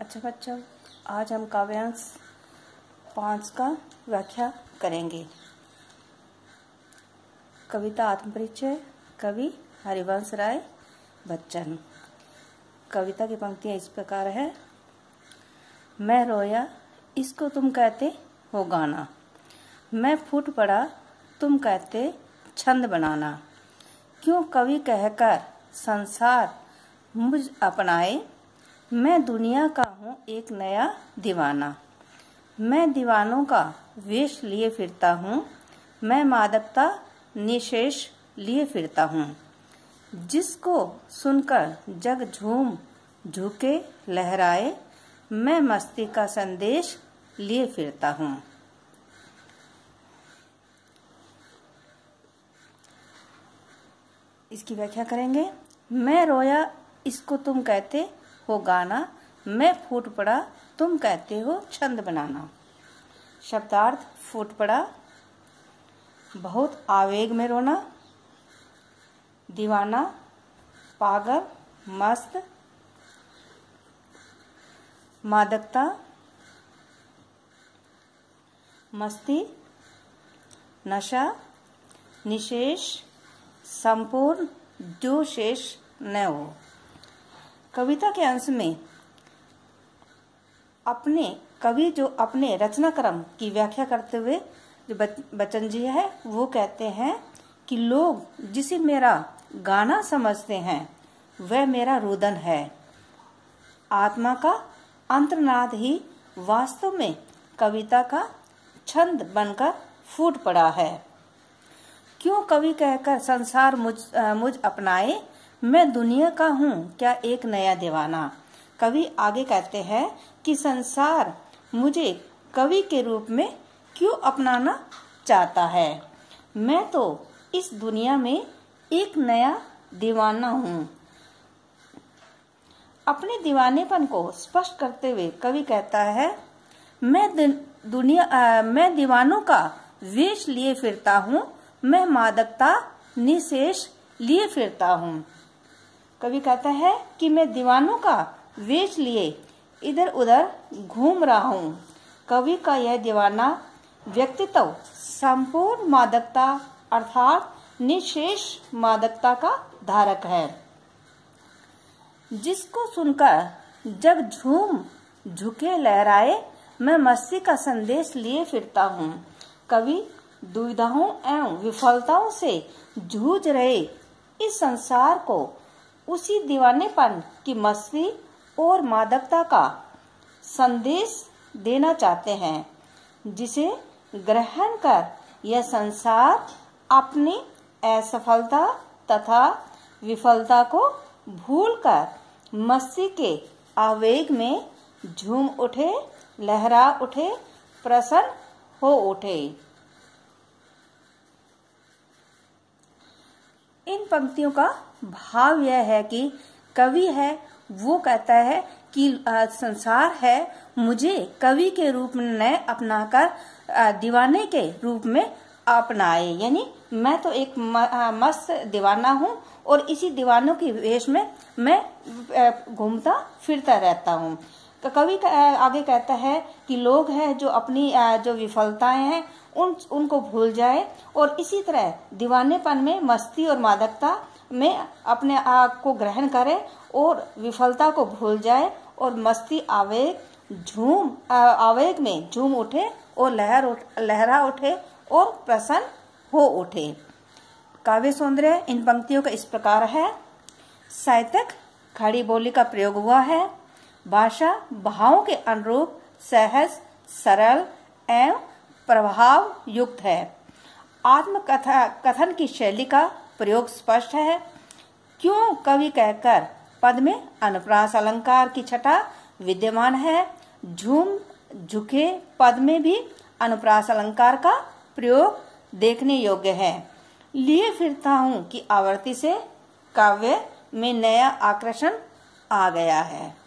अच्छा बच्चों, आज हम काव्यांश 5 का व्याख्या करेंगे। कविता आत्मपरिचय, कवि हरिवंश राय बच्चन। कविता की पंक्तियां इस प्रकार है। मैं रोया इसको तुम कहते हो गाना, मैं फूट पड़ा तुम कहते छंद बनाना। क्यों कवि कहकर संसार मुझ अपनाए, मैं दुनिया का हूँ एक नया दीवाना। मैं दीवानों का वेश लिए फिरता हूँ, मैं मादकता निशेष लिए फिरता हूँ। जिसको सुनकर जग झूम झुके लहराए, मैं मस्ती का संदेश लिए फिरता हूँ। इसकी व्याख्या करेंगे। मैं रोया इसको तुम कहते हो गाना, मैं फूट पड़ा तुम कहते हो छंद बनाना। शब्दार्थ: फूट पड़ा, बहुत आवेग में रोना। दीवाना, पागल, मस्त। मादकता, मस्ती, नशा। निशेष, संपूर्ण, जो शेष न हो। कविता के अंश में कवि जो अपने रचना क्रम की व्याख्या करते हुए जो बच्चन जी है वो कहते हैं कि लोग जिसे मेरा गाना समझते हैं वह मेरा रुदन है। आत्मा का अंतर्नाद ही वास्तव में कविता का छंद बनकर फूट पड़ा है। क्यों कवि कहकर संसार मुझ अपनाए, मैं दुनिया का हूँ क्या एक नया दीवाना। कवि आगे कहते हैं कि संसार मुझे कवि के रूप में क्यों अपनाना चाहता है। मैं तो इस दुनिया में एक नया दीवाना हूँ। अपने दीवानेपन को स्पष्ट करते हुए कवि कहता है, मैं दीवानों का वेश लिए फिरता हूँ, मैं मादकता निशेष लिए फिरता हूँ। कवि कहता है कि मैं दीवानों का वेश लिए इधर उधर घूम रहा हूँ। कवि का यह दीवाना व्यक्तित्व संपूर्ण मादकता अर्थात निशेष मादकता का धारक है। जिसको सुनकर जग झूम झुके लहराए, मैं मस्ती का संदेश लिए फिरता हूँ। कवि दुविधाओं एवं विफलताओं से जूझ रहे इस संसार को उसी दीवानेपन की मस्ती और मादकता का संदेश देना चाहते हैं, जिसे ग्रहण कर यह संसार अपनी असफलता तथा विफलता को भूलकर मस्ती के आवेग में झूम उठे, लहरा उठे, प्रसन्न हो उठे। इन पंक्तियों का भाव यह है कि कवि है वो कहता है कि संसार है मुझे कवि के रूप में न अपनाकर दीवाने के रूप में अपनाए। यानी मैं तो एक मस्त दीवाना हूँ और इसी दीवानों के वेश में मैं घूमता फिरता रहता हूँ। तो कवि आगे कहता है कि लोग हैं जो अपनी जो विफलताएं हैं उनको भूल जाए और इसी तरह दीवानेपन में मस्ती और मादकता में अपने आप को ग्रहण करे और विफलता को भूल जाए और मस्ती आवेग में झूम उठे और लहरा उठे और प्रसन्न हो उठे। काव्य सौंदर्य इन पंक्तियों का इस प्रकार है। साहित्यक खड़ी बोली का प्रयोग हुआ है। भाषा भावों के अनुरूप सहज, सरल एवं प्रभाव युक्त है। कथन की शैली का प्रयोग स्पष्ट है। क्यों कवि कहकर पद में अनुप्रास अलंकार की छटा विद्यमान है। झूम झुके पद में भी अनुप्रास अलंकार का प्रयोग देखने योग्य है। लिए फिरता हूँ की आवृत्ति से काव्य में नया आकर्षण आ गया है।